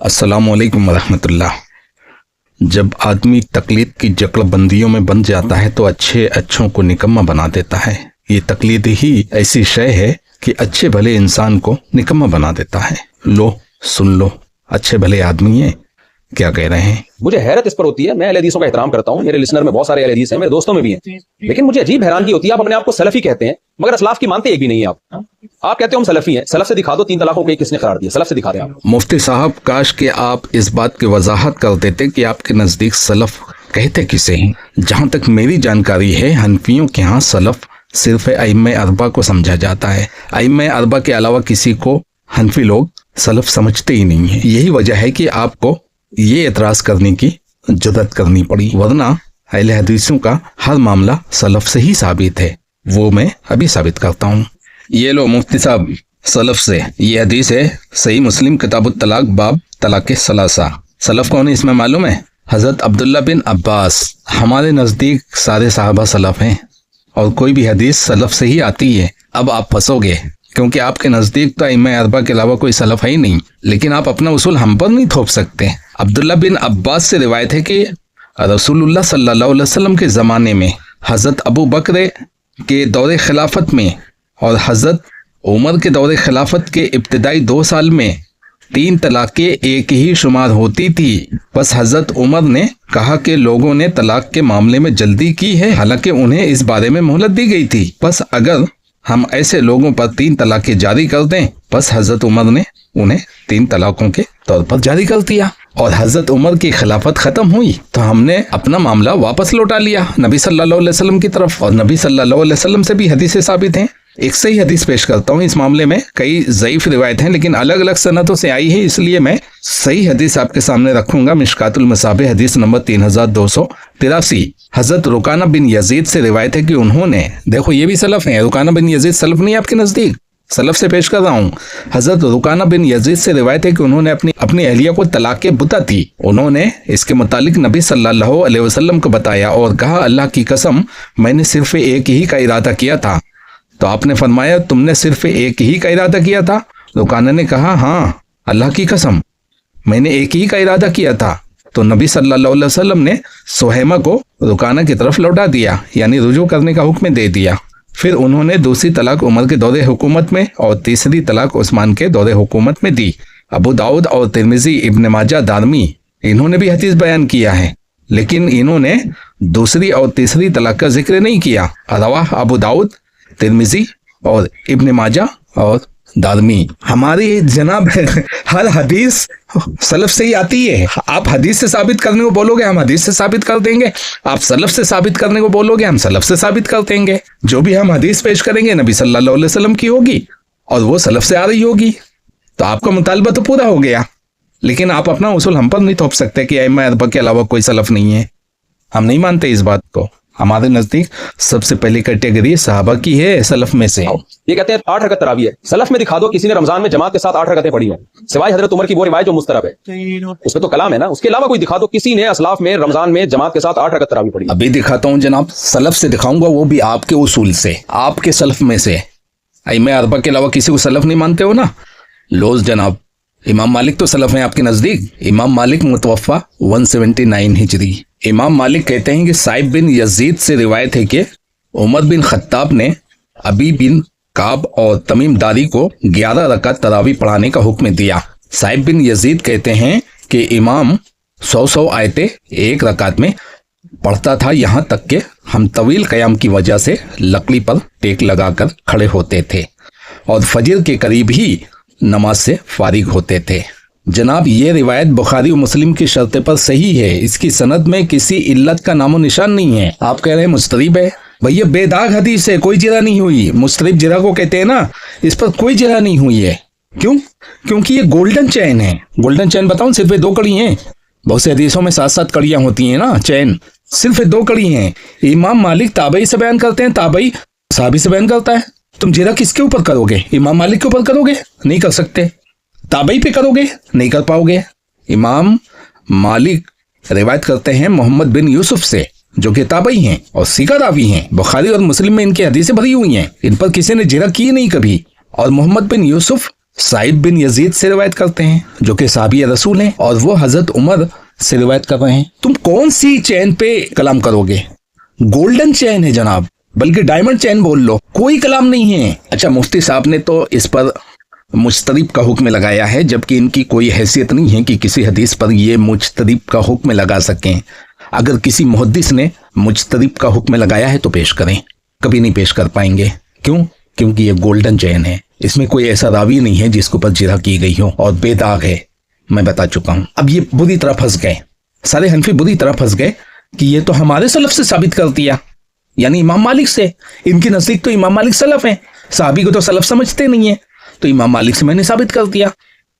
अस्सलाम वालेकुम वरहमतुल्लाह। जब आदमी तकलीद की जकड़बंदियों में बंध जाता है तो अच्छे अच्छों को निकम्मा बना देता है। ये तकलीद ही ऐसी शय है कि अच्छे भले इंसान को निकम्मा बना देता है। लो सुन लो, अच्छे भले आदमी हैं, क्या कह रहे हैं। मुझे हैरत इस पर होती है। मैं अहले हदीसों का एहतराम करता हूँ, मेरे लिसनर में बहुत सारे अहले हदीस हैं, मेरे दोस्तों में भी हैं, लेकिन मुझे अजीब हैरानगी होती है। आप अपने आप को सलफी कहते हैं मगर असलाफ की मानते एक भी नहीं है। आप कहते हो हम सलफी हैं। सलफ से दिखा दो 3 तलाकों के किसने करार दिया, सलफ से दिखा दें आप। मुफ्ती साहब, काश कि आप इस बात की वजाहत कर देते कि आपके नज़दीक सलफ कहते किसे हैं। जहाँ तक मेरी जानकारी है, हनफियों के यहाँ सलफ सिर्फ अइम्मे अरबा को समझा जाता है। अइम्मे अरबा के अलावा किसी को हनफी लोग सलफ समझते ही नहीं है। यही वजह है कि आपको ये एतराज़ करने की जुर्रत करनी पड़ी, वरना अहले हदीसों का हर मामला सलफ से ही साबित है। वो मैं अभी साबित करता हूँ। ये लो मुफ्ती साहब, सलफ से ये हदीस है, सही मुस्लिम किताबुत तलाक बाब तलाक सलासा। सलफ कौन है इसमें मालूम है? हज़रत अब्दुल्ला बिन अब्बास। हमारे नज़दीक सारे साहबा सलफ हैं और कोई भी हदीस सलफ से ही आती है। अब आप फंसोगे क्योंकि आपके नज़दीक तो इमाम अरबा के अलावा कोई सलफ है ही नहीं, लेकिन आप अपना उसूल हम पर नहीं थोप सकते। अब्दुल्ला बिन अब्बास से रिवायत है कि रसूलुल्लाह सल्लल्लाहु अलैहि वसल्लम के ज़माने में, हज़रत अबू बकर के दौरे खिलाफत में और हज़रत उमर के दौरे खिलाफत के इब्तिदाई 2 साल में 3 तलाक़ें एक ही शुमार होती थी। बस हज़रत उमर ने कहा कि लोगों ने तलाक के मामले में जल्दी की है, हालांकि उन्हें इस बारे में मोहलत दी गई थी। बस अगर हम ऐसे लोगों पर 3 तलाक़ें जारी कर दें, बस हज़रत उमर ने उन्हें 3 तलाक़ों के तौर पर जारी कर दिया और हज़रत उमर की खिलाफत ख़त्म हुई तो हमने अपना मामला वापस लौटा लिया नबी सल्लल्लाहु अलैहि वसल्लम की तरफ। और नबी सल्लल्लाहु अलैहि वसल्लम से भी हदीसें साबित हैं। एक सही हदीस पेश करता हूँ। इस मामले में कई ज़ईफ़ रिवायत हैं, लेकिन अलग अलग सनदों से आई है, इसलिए मैं सही हदीस आपके सामने रखूंगा। मिशकातुल मसाबीह हदीस नंबर 3283। हज़रत रुकाना बिन यजीद से रिवायत है कि उन्होंने, देखो ये भी सलफ हैं, रुकाना बिन यजीद सलफ नहीं आपके नज़दीक, सलफ से पेश कर रहा हूँ। हज़रत रुकाना बिन यजीद से रिवायत है कि उन्होंने अपनी अहलिया को तलाक़ बुता थी। उन्होंने इसके मुतालिक नबी सल्लल्लाहु अलैहि वसल्लम को बताया और कहा, अल्लाह की कसम मैंने सिर्फ एक ही का इरादा किया था। तो आपने फरमाया, तुमने सिर्फ एक ही का इरादा किया था? रुकाना ने कहा, हाँ अल्लाह की कसम मैंने एक ही का इरादा किया था। तो नबी सल्लल्लाहु अलैहि वसल्लम ने सुहैमा को रुकाना की तरफ लौटा दिया, यानी रुजू करने का हुक्म दे दिया। फिर उन्होंने दूसरी तलाक उमर के दौरे हुकूमत में और तीसरी तलाक उस्मान के दौरे हुकूमत में दी। अबू दाऊद और तिरमिजी, इब्न माजा, दारमी इन्होंने भी हदीस बयान किया है, लेकिन इन्होंने दूसरी और तीसरी तलाक का जिक्र नहीं किया। रवाह अबू दाऊद, तिरमिजी और इब्न माजा और दारमी। हमारी जनाब हर हदीस सलफ से ही आती है। आप हदीस से साबित करने को बोलोगे, हम हदीस से साबित कर देंगे। आप सलफ से साबित करने को बोलोगे, हम सलफ से साबित कर देंगे। जो भी हम हदीस पेश करेंगे नबी सल्लल्लाहु अलैहि वसल्लम की होगी और वो सलफ से आ रही होगी। तो आपका मुतालबा तो पूरा हो गया, लेकिन आप अपना उसूल हम पर नहीं थोप सकते कि इमाम अरबा के अलावा कोई सलफ नहीं है। हम नहीं मानते इस बात को। हमारे नजदीक सबसे पहली कैटेगरी सहाबा की है, सलफ में से। ये कहते हैं 8 रकअत तरावी है। सलफ में दिखा दो किसी ने रमजान में जमात के साथ 8 रकअतें पढ़ी हो, सिवाय हजरत उमर की वो रिवायत जो मुस्तरब है, उसमें तो कलाम है ना। उसके अलावा कोई दिखा दो किसी ने असलाफ में रमजान में जमात के साथ 8 रकअत तरावी पढ़ी। अभी दिखाता हूँ जनाब, सलफ से दिखाऊंगा, वो भी आपके उसूल से, आपके सलफ में से। इमाम अरबा के अलावा किसी को सलफ नहीं मानते हो ना? लोज जनाब, इमाम मालिक तो सलफ हैं आपके नज़दीक। इमाम मालिक मुतवफ़ा 179 हिजरी। इमाम मालिक कहते हैं कि साइब बिन यजीद से रिवायत है कि उमर बिन खत्ताब ने अबी बिन काब और तमीम दारी को 11 रकात तरावी पढ़ाने का हुक्म दिया। साइब बिन यजीद कहते हैं कि इमाम 100 आयतें एक रकात में पढ़ता था, यहाँ तक कि हम तवील क़याम की वजह से लकड़ी पर टेक लगाकर खड़े होते थे और फजर के करीब ही नमाज से फारिग होते थे। जनाब ये रिवायत बुखारी और मुस्लिम की शर्त पर सही है। इसकी सनद में किसी इल्लत का नामो निशान नहीं है। आप कह रहे हैं मुस्तरिब है, भैया बेदाग हदीस है, कोई जिरा नहीं हुई। मुस्तरिब जिरा को कहते हैं ना, इस पर कोई जिरा नहीं हुई है। क्यों? क्योंकि ये गोल्डन चैन है। गोल्डन चैन बताऊं, सिर्फ 2 कड़ी हैं। बहुत से हदीसों में 7-7 कड़ियां होती हैं ना चैन, सिर्फ 2 कड़ी हैं। इमाम मालिक ताबई से बयान करते हैं, ताबई साहबी से बयान करता है। तुम जिरा किसके ऊपर करोगे? इमाम मालिक के ऊपर करोगे? नहीं कर सकते। ताबई पे करोगे? नहीं कर पाओगे। इमाम मालिक रिवायत करते हैं मोहम्मद बिन यूसुफ से, जो कि ताबई हैं और सीका रावी हैं। बुखारी और मुस्लिम में इनकी हदीसें भरी हुई हैं। इन पर किसी ने जिरा की नहीं कभी। और मोहम्मद बिन यूसुफ साइद बिन यजीद से रिवायत करते हैं जो कि साहबी रसूल हैं, और वो हजरत उमर से रिवायत कर रहे हैं। तुम कौन सी चैन पे कलाम करोगे? गोल्डन चैन है जनाब, बल्कि डायमंड चैन बोल लो, कोई कलाम नहीं है। अच्छा, मुफ्ती साहब ने तो इस पर मुजतरिब का हुक्म लगाया है, जबकि इनकी कोई हैसियत नहीं है कि किसी हदीस पर ये मुजतरिब का हुक्म लगा सकें। अगर किसी मुहद्दिस ने मुजतरिब का हुक्म लगाया है तो पेश करें, कभी नहीं पेश कर पाएंगे। क्यों? क्योंकि ये गोल्डन चैन है, इसमें कोई ऐसा रावी नहीं है जिसके ऊपर जिरा की गई हो, और बेदाग है, मैं बता चुका हूं। अब ये बुरी तरह फंस गए, सारे हनफी बुरी तरह फंस गए कि ये तो हमारे सलफ से साबित कर दिया, यानी इमाम मालिक से। इनके नजदीक तो इमाम मालिक सलफ हैं, साहबी को तो सलफ समझते नहीं है, तो इमाम मालिक से मैंने साबित कर दिया,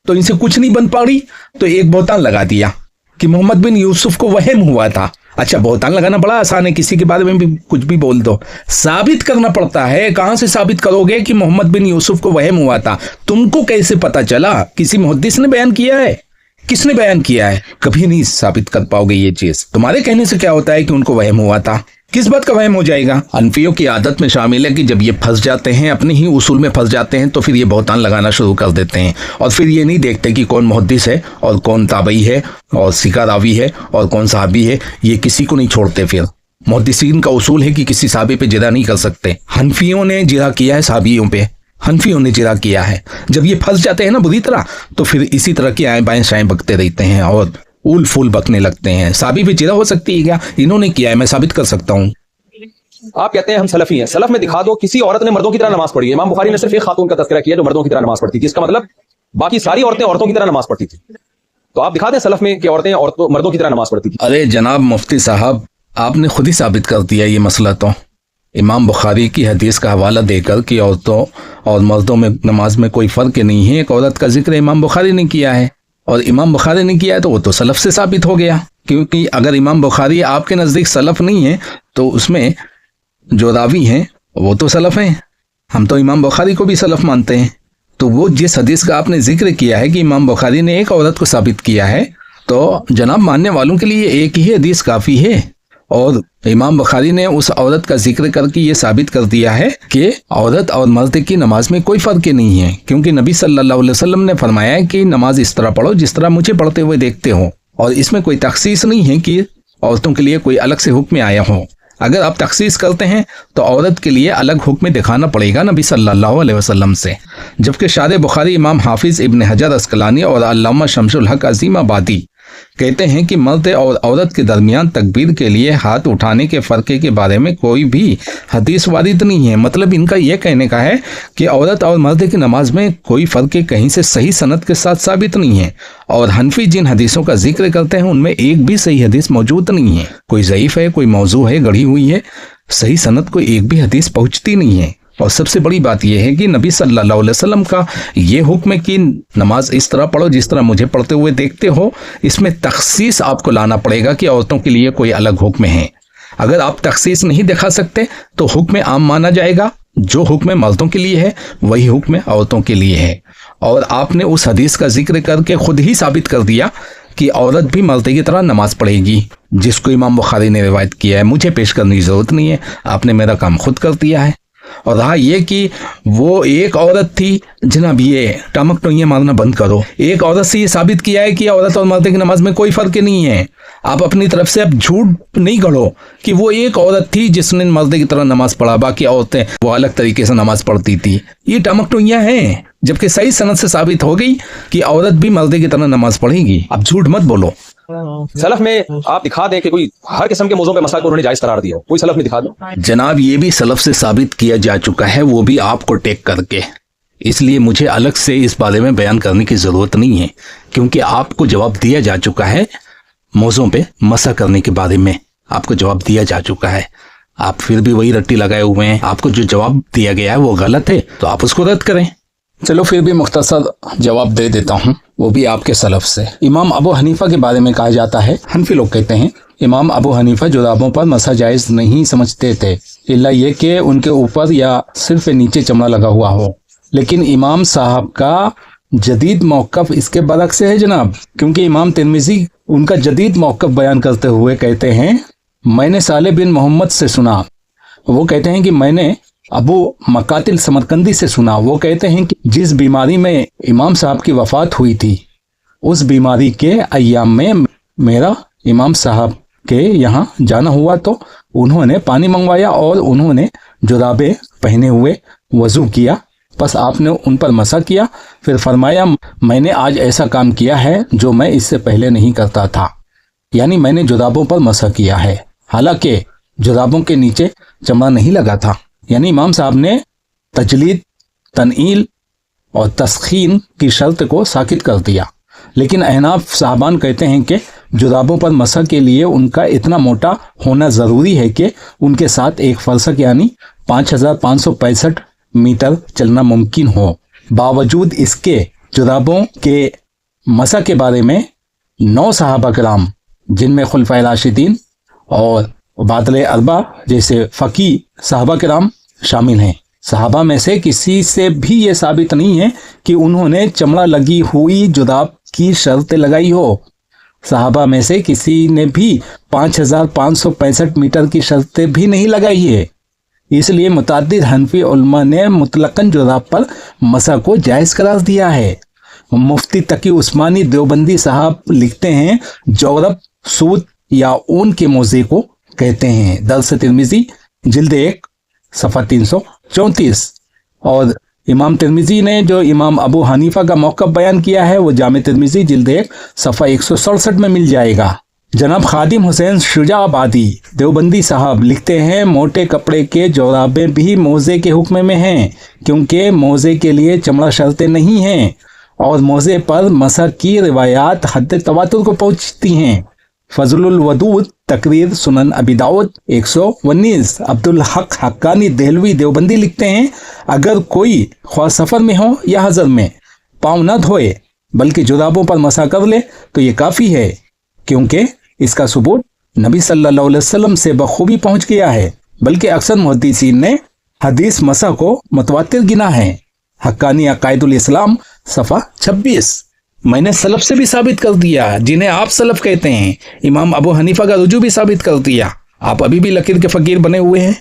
तो इनसे कुछ नहीं बन पाड़ी, तो एक बहतान लगा दिया कि मोहम्मद बिन यूसुफ को वहम हुआ था। अच्छा, बहतान लगाना बड़ा आसान है, किसी के बारे में भी कुछ भी बोल दो, साबित करना पड़ता है। कहां से साबित करोगे कि मोहम्मद बिन यूसुफ को वहम हुआ था? तुमको कैसे पता चला? किसी मुहद्दिस ने बयान किया है? किसने बयान किया है? कभी नहीं साबित कर पाओगे ये चीज। तुम्हारे कहने से क्या होता है कि उनको वहम हुआ था? किस बात का वहम हो जाएगा? हनफियों की आदत में शामिल है कि जब ये फंस जाते हैं, अपने ही उसूल में फंस जाते हैं, तो फिर ये बहतान लगाना शुरू कर देते हैं, और फिर ये नहीं देखते कि कौन मुहद्दिस है और कौन ताबई है और सिका रावी है और कौन साहबी है। ये किसी को नहीं छोड़ते। फिर मुहद्दिसीन का उसूल है कि किसी साहबी पे जिरा नहीं कर सकते। हनफियों ने जिरा किया है साहबियों पे, हनफियों ने जिरा किया है। जब ये फंस जाते हैं ना बुरी तरह, तो फिर इसी तरह की आए बाएं शाएं बकते रहते हैं और उल फूल बकने लगते हैं। साहबी पे जिरा हो सकती है क्या? इन्होंने किया है, मैं साबित कर सकता हूँ। आप कहते हैं हम सलफी हैं, सलफ में दिखा दो किसी औरत ने मर्दों की तरह नमाज पढ़ी है। इमाम बुखारी ने सिर्फ एक खातून का तज़किरा किया जो मर्दों की तरह नमाज पढ़ती थी, इसका मतलब बाकी सारी औरतें औरतों की तरह नमाज पढ़ती थी। तो आप दिखा दें सलफ में कि औरतें मर्दों की तरह नमाज पढ़ती थी। अरे जनाब मुफ्ती साहब, आपने खुद ही साबित कर दिया ये मसला। तो इमाम बुखारी की हदीस का हवाला देकर कि औरतों और मर्दों में नमाज में कोई फ़र्क नहीं है, एक औरत का जिक्र इमाम बुखारी ने किया है, और इमाम बुखारी ने किया है तो वो तो सलफ से साबित हो गया। क्योंकि अगर इमाम बुखारी आपके नज़दीक सलफ नहीं है, तो उसमें जो रावी हैं वो तो सलफ हैं। हम तो इमाम बुखारी को भी सलफ मानते हैं। तो वो जिस हदीस का आपने जिक्र किया है कि इमाम बुखारी ने एक औरत को साबित किया है, तो जनाब मानने वालों के लिए एक ही हदीस काफ़ी है। और इमाम बुखारी ने उस औरत का जिक्र करके ये साबित कर दिया है कि औरत और मर्द की नमाज में कोई फ़र्क नहीं है, क्योंकि नबी सल्लल्लाहु अलैहि वसल्लम ने फरमाया है कि नमाज इस तरह पढ़ो जिस तरह मुझे पढ़ते हुए देखते हो, और इसमें कोई तखसीस नहीं है कि औरतों के लिए कोई अलग से हुक्म आया हो। अगर आप तखसीस करते हैं तो औरत के लिए अलग हुक्म दिखाना पड़ेगा नबी सल्लल्लाहु अलैहि वसल्लम से। जबकि शारे बुखारी इमाम हाफिज़ इब्न हजर अस्कलानी और अल्लामा शमसुल हक अज़ीमाबादी कहते हैं कि मर्द और औरत के दरमियान तकबीर के लिए हाथ उठाने के फ़र्क के बारे में कोई भी हदीस वारिद नहीं है। मतलब इनका यह कहने का है कि औरत और मर्द की नमाज में कोई फ़र्क कहीं से सही सनद के साथ साबित नहीं है, और हनफी जिन हदीसों का जिक्र करते हैं उनमें एक भी सही हदीस मौजूद नहीं है। कोई ज़ईफ़ है, कोई मौजू है, गढ़ी हुई है, सही सनद को एक भी हदीस पहुँचती नहीं है। और सबसे बड़ी बात यह है कि नबी सल्लल्लाहु अलैहि वसल्लम का ये हुक्म है कि नमाज इस तरह पढ़ो जिस तरह मुझे पढ़ते हुए देखते हो, इसमें तखसीस आपको लाना पड़ेगा कि औरतों के लिए कोई अलग हुक्म है। अगर आप तखसीस नहीं दिखा सकते तो हुक्म आम माना जाएगा, जो हुक्म मर्दों के लिए है वही हुक्म औरतों के लिए है। और आपने उस हदीस का जिक्र करके खुद ही साबित कर दिया कि औरत भी मर्द की तरह नमाज पढ़ेगी, जिसको इमाम बुखारी ने रिवायत किया है। मुझे पेश करने की ज़रूरत नहीं है, आपने मेरा काम खुद कर दिया है। और रहा ये कि वो एक औरत थी, जनाब ये टामक तो ये मारना बंद करो। एक औरत से ये साबित किया है कि औरत और मर्द की नमाज में कोई फ़र्क नहीं है। आप अपनी तरफ से अब झूठ नहीं गढ़ो कि वो एक औरत थी जिसने मर्द की तरह नमाज पढ़ा, बाकी औरतें वो अलग तरीके से नमाज पढ़ती थी। ये टामक तो हैं, जबकि सही सनद से साबित हो गई कि औरत भी मर्द की तरह नमाज पढ़ेगी। अब झूठ मत बोलो। सलफ में आप दिखा दें कि कोई हर किस्म के मौजूद पे मसला को उन्होंने जायज करार दिया, कोई सलफ में दिखा दो। जनाब ये भी सलफ से साबित किया जा चुका है, वो भी आपको टेक करके, इसलिए मुझे अलग से इस बारे में बयान करने की ज़रूरत नहीं है, क्योंकि आपको जवाब दिया जा चुका है। मौज़ों पे मसा करने के बारे में आपको जवाब दिया जा चुका है, आप फिर भी वही रट्टी लगाए हुए हैं। आपको जो जवाब दिया गया है वो गलत है, तो आप उसको रद्द करें। चलो फिर भी मुख्तसर जवाब दे देता हूँ, वो भी आपके सलफ से। इमाम अबू हनीफा के बारे में कहा जाता है, हनफी लोग कहते हैं इमाम अबू हनीफा जुराबों पर मसा जायज़ नहीं समझते थे, इल्ला ये कि उनके ऊपर या सिर्फ नीचे चमड़ा लगा हुआ हो। लेकिन इमाम साहब का जदीद मौक़िफ़ इसके बरक्स है जनाब, क्योंकि इमाम तिरमिज़ी उनका जदीद मौक़िफ़ बयान करते हुए कहते हैं, मैंने साले बिन मोहम्मद से सुना, वो कहते हैं कि मैंने अबू मकातिल समरकंदी से सुना। वो कहते हैं कि जिस बीमारी में इमाम साहब की वफात हुई थी, उस बीमारी के अय्याम में मेरा इमाम साहब के यहाँ जाना हुआ तो उन्होंने पानी मंगवाया और उन्होंने जुराबे पहने हुए वजू किया। बस आपने उन पर मसा किया, फिर फरमाया मैंने आज ऐसा काम किया है जो मैं इससे पहले नहीं करता था, यानी मैंने जुराबों पर मसा किया है, हालांकि जुराबों के नीचे चमड़ा नहीं लगा था। यानी इमाम साहब ने तजलीद, तनईल और तस्खीन की शर्त को साकित कर दिया। लेकिन अहनाफ साहबान कहते हैं कि जुराबों पर मसा के लिए उनका इतना मोटा होना ज़रूरी है कि उनके साथ एक फरसक यानी 5565 मीटर चलना मुमकिन हो। बावजूद इसके जुराबों के मसा के बारे में 9 सहाबा कराम, जिनमें खुलफाए राशिदीन और बादल अरबा जैसे फ़की सहाबा कराम शामिल हैं, सहाबा में से किसी से भी ये साबित नहीं है कि उन्होंने चमड़ा लगी हुई जुराब की शर्त लगाई हो। सहाबा में से किसी ने भी 5565 मीटर की शर्तें भी नहीं लगाई है। इसलिए मुतअद्दिद हनफी उलमा ने मुतलकन जुराब पर मसा को जायज़ करार दिया है। मुफ्ती तकी उस्मानी देवबंदी साहब लिखते हैं, जौरब सूत या ऊन के मोज़े को कहते हैं। दर्स तिरमिज़ी जिल्द 1 सफ़ा 334। और इमाम तिरमिज़ी ने जो इमाम अबू हनीफा का मौक़िफ़ बयान किया है वो जामे तिरमिज़ी जिल्द 1 सफ़ा 167 में मिल जाएगा। जनाब खादिम हुसैन शुजाबादी देवबंदी साहब लिखते हैं, मोटे कपड़े के जोराबे भी मोज़े के हुक्म में हैं, क्योंकि मोज़े के लिए चमड़ा शर्तें नहीं हैं और मोज़े पर मसा की रिवायात हद तवातुर को पहुँचती हैं। फजलुल वदूद तकरीर सुनन अबी दाऊद 119। अब्दुल हक हक्कानी देहलवी देवबंदी लिखते हैं, अगर कोई ख्वाह सफ़र में हो या हज़र में पाँव न धोए बल्कि जुराबों पर मसा कर ले तो ये काफ़ी है, क्योंकि इसका सबूत नबी सल्लल्लाहु अलैहि वसल्लम से बखूबी पहुंच गया है। बल्कि अक्सर मुहद्दिसीन ने हदीस मसा को मुतवातिर गिना है। हक्कानी अकायदुल इस्लाम सफ़ा 26। मैंने सलफ से भी साबित कर दिया, जिन्हें आप सलफ कहते हैं। इमाम अबू हनीफा का रुजू भी साबित कर दिया। आप अभी भी लकीर के फ़कीर बने हुए हैं।